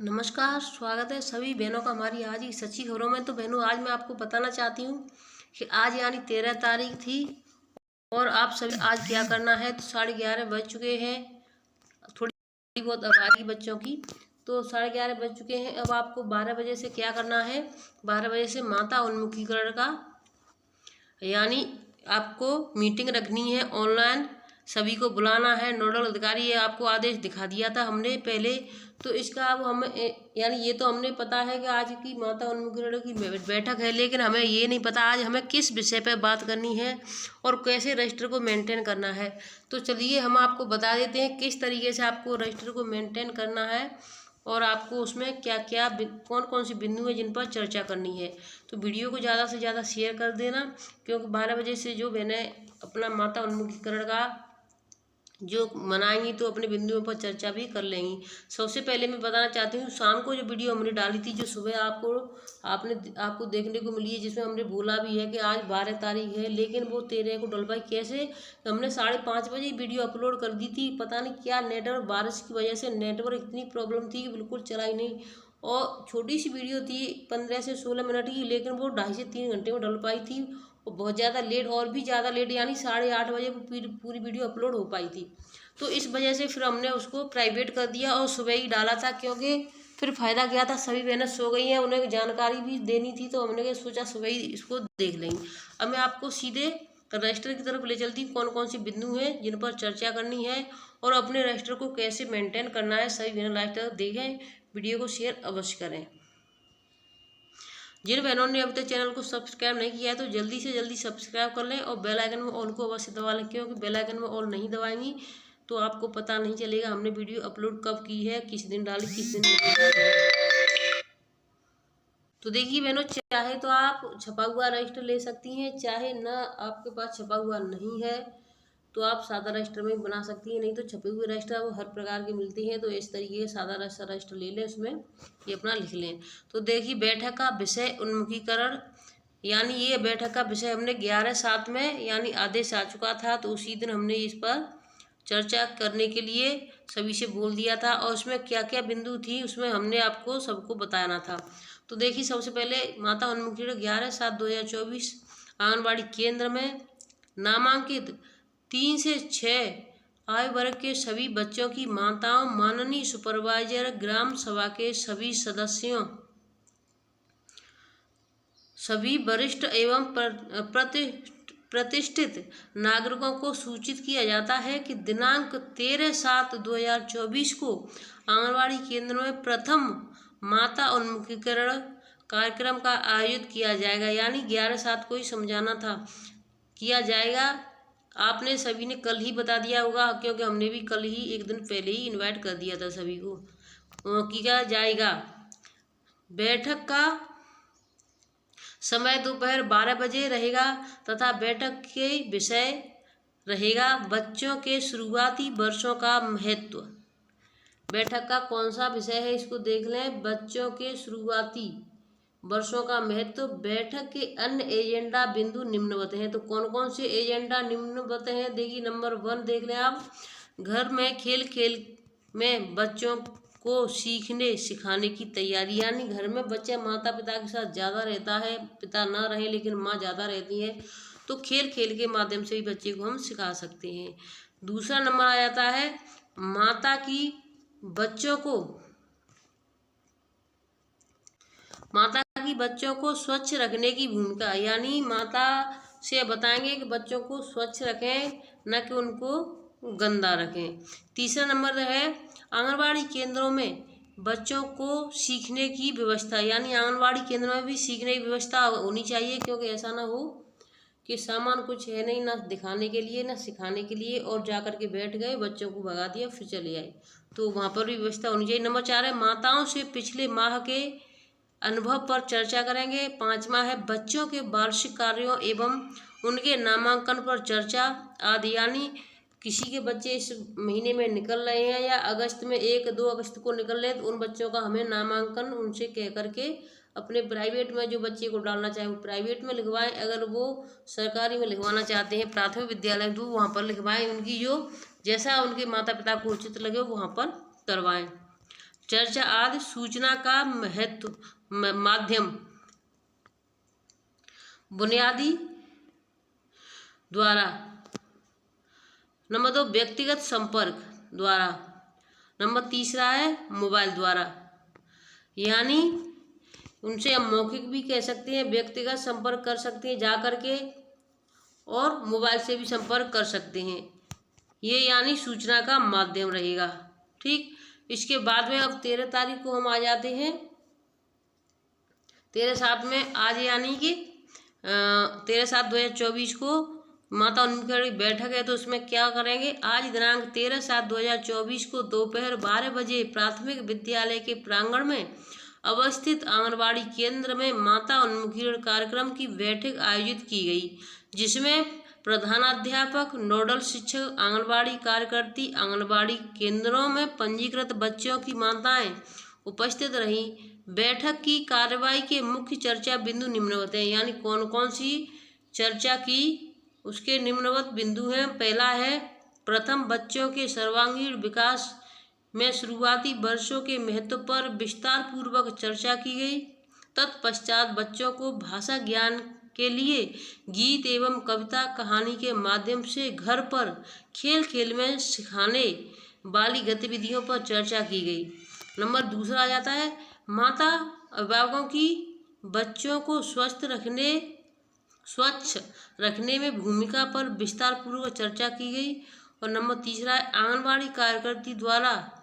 नमस्कार, स्वागत है सभी बहनों का हमारी आज की सच्ची खबरों में। तो बहनों, आज मैं आपको बताना चाहती हूँ कि आज यानी 13 तारीख थी और आप सभी आज क्या करना है। तो 11:30 बज चुके हैं, थोड़ी बहुत आबादी बच्चों की। तो 11:30 बज चुके हैं। अब आपको 12 बजे से क्या करना है। 12 बजे से माता उन्मुखीकरण का यानी आपको मीटिंग रखनी है ऑनलाइन, सभी को बुलाना है। नोडल अधिकारी ये आपको आदेश दिखा दिया था हमने पहले। तो इसका अब हम यानी ये तो हमने पता है कि आज की माता उन्मुखीकरण की बैठक है, लेकिन हमें ये नहीं पता आज हमें किस विषय पर बात करनी है और कैसे रजिस्टर को मेंटेन करना है। तो चलिए हम आपको बता देते हैं किस तरीके से आपको रजिस्टर को मेंटेन करना है और आपको उसमें क्या क्या कौन कौन सी बिंदु है जिन पर चर्चा करनी है। तो वीडियो को ज़्यादा से ज़्यादा शेयर कर देना, क्योंकि 12 बजे से जो बहनें अपना माता उन्मुखीकरण का जो मनाएंगी तो अपने बिंदुओं पर चर्चा भी कर लेंगी। सबसे पहले मैं बताना चाहती हूँ, शाम को जो वीडियो हमने डाली थी, जो सुबह आपको देखने को मिली है, जिसमें हमने बोला भी है कि आज 12 तारीख है, लेकिन वो 13 को डल पाई कैसे। हमने 5:30 बजे वीडियो अपलोड कर दी थी। पता नहीं क्या नेटवर्क, बारिश की वजह से नेटवर्क इतनी प्रॉब्लम थी कि बिल्कुल चला ही नहीं। और छोटी सी वीडियो थी 15 से 16 मिनट की, लेकिन वो 2.5 से 3 घंटे में डल पाई थी। और बहुत ज़्यादा लेट, और भी ज़्यादा लेट, यानी 8:30 बजे पूरी वीडियो अपलोड हो पाई थी। तो इस वजह से फिर हमने उसको प्राइवेट कर दिया और सुबह ही डाला था, क्योंकि फिर फ़ायदा क्या था, सभी बहनें सो गई हैं, उन्हें जानकारी भी देनी थी, तो हमने सोचा सुबह ही इसको देख लेंगे। अब मैं आपको सीधे रजिस्टर की तरफ ले चलती हूँ, कौन कौन सी बिंदु हैं जिन पर चर्चा करनी है और अपने रजिस्टर को कैसे मेंटेन करना है। सभी बहनें लास्ट तक देखें, वीडियो को शेयर अवश्य करें। जिन बहनों ने अभी तक चैनल को सब्सक्राइब नहीं किया है तो जल्दी से जल्दी सब्सक्राइब कर लें और बेल आइकन में ऑल को अवश्य दबा लें, क्योंकि बेल आइकन में ऑल नहीं दबाएंगी तो आपको पता नहीं चलेगा हमने वीडियो अपलोड कब की है, किस दिन डाली, किस दिन नहीं डाली। तो देखिए बहनों, चाहे तो आप छपा हुआ रजिस्टर ले सकती हैं, चाहे ना आपके पास छपा हुआ नहीं है तो आप सादा रजिस्टर में बना सकती हैं। नहीं तो छपे हुए रजिस्टर वो हर प्रकार के मिलते हैं, तो इस तरीके के सादा रजिस्टर ले लें, उसमें ये अपना लिख लें। तो देखिए, बैठक का विषय उन्मुखीकरण, यानी ये बैठक का विषय हमने 11/7 में यानी आदेश आ चुका था, तो उसी दिन हमने इस पर चर्चा करने के लिए सभी से बोल दिया था। और उसमें क्या क्या बिंदु थी उसमें हमने आपको सबको बताना था। तो देखिए, सबसे पहले माता उन्मुखीकरण 11/7/2024 आंगनबाड़ी केंद्र में नामांकित 3 से 6 आयु वर्ग के सभी बच्चों की माताओं, माननीय सुपरवाइजर, ग्राम सभा के सभी सदस्यों, सभी वरिष्ठ एवं प्रतिष्ठित नागरिकों को सूचित किया जाता है कि दिनांक 13/7/2024 को आंगनबाड़ी केंद्र में प्रथम माता उन्मुखीकरण कार्यक्रम का आयोजित किया जाएगा। यानी 11/7 को ही समझाना था, किया जाएगा। आपने सभी ने कल ही बता दिया होगा, क्योंकि हमने भी कल ही एक दिन पहले ही इनवाइट कर दिया था सभी को। किया जाएगा। बैठक का समय दोपहर 12 बजे रहेगा तथा बैठक के विषय रहेगा बच्चों के शुरुआती वर्षों का महत्व। बैठक का कौन सा विषय है इसको देख लें, बच्चों के शुरुआती वर्षों का महत्व। बैठक के अन्य एजेंडा बिंदु निम्नवत हैं। तो कौन कौन से एजेंडा निम्नवत हैं, देखिए नंबर 1 देख लें आप, घर में खेल खेल में बच्चों को सीखने सिखाने की तैयारी, यानी घर में बच्चा माता पिता के साथ ज़्यादा रहता है, पिता ना रहे लेकिन माँ ज़्यादा रहती है, तो खेल खेल के माध्यम से ही बच्चे को हम सिखा सकते हैं। दूसरा नंबर आ जाता है माता की बच्चों को स्वच्छ रखने की भूमिका, यानी माता से बताएंगे कि बच्चों को स्वच्छ रखें, न कि उनको गंदा रखें। तीसरा नंबर है आंगनबाड़ी केंद्रों में बच्चों को सीखने की व्यवस्था, यानी आंगनबाड़ी केंद्रों में भी सीखने की व्यवस्था होनी चाहिए, क्योंकि ऐसा ना हो कि सामान कुछ है नहीं, ना दिखाने के लिए ना सिखाने के लिए, और जा कर के बैठ गए, बच्चों को भगा दिया, फिर चले आए, तो वहाँ पर भी व्यवस्था होनी चाहिए। नंबर 4 है माताओं से पिछले माह के अनुभव पर चर्चा करेंगे। 5वां है बच्चों के वार्षिक कार्यों एवं उनके नामांकन पर चर्चा आदि, यानी किसी के बच्चे इस महीने में निकल रहे हैं या अगस्त में 1-2 अगस्त को निकल रहे हैं, तो उन बच्चों का हमें नामांकन उनसे कह करके अपने प्राइवेट में जो बच्चे को डालना चाहे वो प्राइवेट में लिखवाएं, अगर वो सरकारी में लिखवाना चाहते हैं प्राथमिक विद्यालय तो वहाँ पर लिखवाएं, उनकी जो जैसा उनके माता पिता को उचित लगे वहाँ पर करवाएं। चर्चा आदि सूचना का माध्यम। बुनियादी द्वारा। नंबर 2 व्यक्तिगत संपर्क द्वारा। नंबर 3 है मोबाइल द्वारा। यानी उनसे हम मौखिक भी कह सकते हैं, व्यक्तिगत संपर्क कर सकते हैं जा कर के, और मोबाइल से भी संपर्क कर सकते हैं। ये यानी सूचना का माध्यम रहेगा। ठीक, इसके बाद में अब 13 तारीख को हम आ जाते हैं। 13/7 में आज यानी कि 13/7/2024 को माता उन्मुखीकरण की बैठक है, तो उसमें क्या करेंगे। आज दिनांक 13/7/2024 को दोपहर 12 बजे प्राथमिक विद्यालय के प्रांगण में अवस्थित आंगनबाड़ी केंद्र में माता उन्मुखीकरण कार्यक्रम की बैठक आयोजित की गई, जिसमें प्रधानाध्यापक, नोडल शिक्षक, आंगनबाड़ी कार्यकर्ती, आंगनबाड़ी केंद्रों में पंजीकृत बच्चों की माताएं उपस्थित रहीं। बैठक की कार्यवाही के मुख्य चर्चा बिंदु निम्नवत हैं। यानी कौन कौन सी चर्चा की, उसके निम्नवत बिंदु हैं। पहला है, प्रथम बच्चों के सर्वांगीण विकास में शुरुआती वर्षों के महत्व पर विस्तार पूर्वक चर्चा की गई। तत्पश्चात बच्चों को भाषा ज्ञान के लिए गीत एवं कविता कहानी के माध्यम से घर पर खेल खेल में सिखाने वाली गतिविधियों पर चर्चा की गई। नंबर 2 आ जाता है, माता अभिभावकों की बच्चों को स्वच्छ रखने में भूमिका पर विस्तार पूर्वक चर्चा की गई। और नंबर 3 है, आंगनबाड़ी कार्यकर्ती द्वारा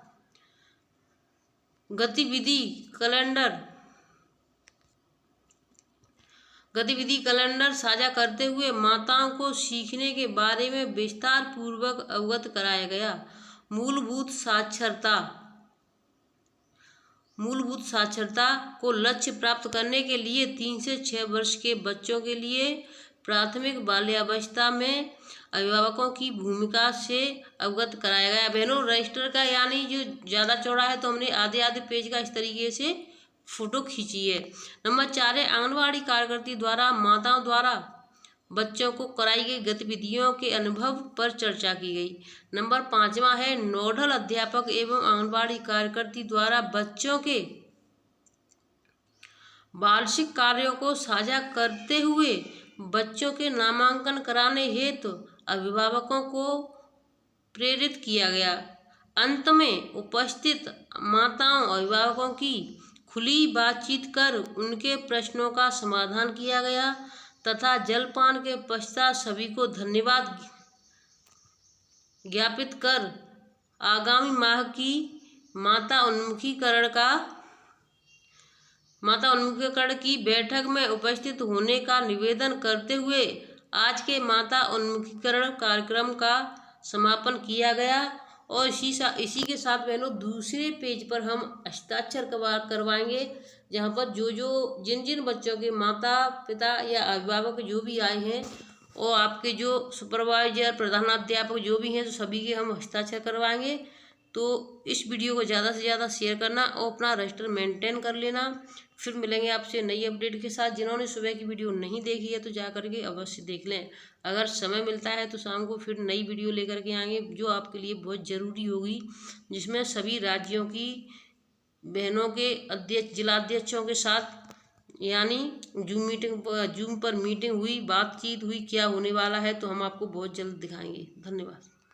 गतिविधि कैलेंडर साझा करते हुए माताओं को सीखने के बारे में विस्तार पूर्वक अवगत कराया गया। मूलभूत साक्षरता को लक्ष्य प्राप्त करने के लिए 3 से 6 वर्ष के बच्चों के लिए प्राथमिक बाल्यावस्था में अभिभावकों की भूमिका से अवगत कराया गया। बहनों, रजिस्टर का यानी जो ज़्यादा चौड़ा है, तो हमने आधे आधे पेज का इस तरीके से फोटो खींची है। नंबर 4 है, आंगनबाड़ी कार्यकर्ती द्वारा माताओं द्वारा बच्चों को कराई गई गतिविधियों के अनुभव पर चर्चा की गई। नंबर 5 है, नोडल अध्यापक एवं आंगनबाड़ी कार्यकर्ती द्वारा बच्चों के वार्षिक कार्यों को साझा करते हुए बच्चों के नामांकन कराने हेतु अभिभावकों को प्रेरित किया गया। अंत में उपस्थित माताओं अभिभावकों की खुली बातचीत कर उनके प्रश्नों का समाधान किया गया तथा जलपान के पश्चात सभी को धन्यवाद ज्ञापित कर आगामी माह की माता उन्मुखीकरण की बैठक में उपस्थित होने का निवेदन करते हुए आज के माता उन्मुखीकरण कार्यक्रम का समापन किया गया। और इसी के साथ बहनों, दूसरे पेज पर हम हस्ताक्षर करवाएंगे, जहाँ पर जिन बच्चों के माता पिता या अभिभावक जो भी आए हैं, और आपके जो सुपरवाइजर, प्रधानाध्यापक जो भी हैं, तो सभी के हम हस्ताक्षर करवाएंगे। तो इस वीडियो को ज़्यादा से ज़्यादा शेयर करना और अपना रजिस्टर मेंटेन कर लेना। फिर मिलेंगे आपसे नई अपडेट के साथ। जिन्होंने सुबह की वीडियो नहीं देखी है, तो जा करके अवश्य देख लें। अगर समय मिलता है तो शाम को फिर नई वीडियो लेकर के आएंगे, जो आपके लिए बहुत ज़रूरी होगी, जिसमें सभी राज्यों की बहनों के जिलाध्यक्षों के साथ यानी जूम पर मीटिंग हुई, बातचीत हुई, क्या होने वाला है, तो हम आपको बहुत जल्द दिखाएंगे। धन्यवाद।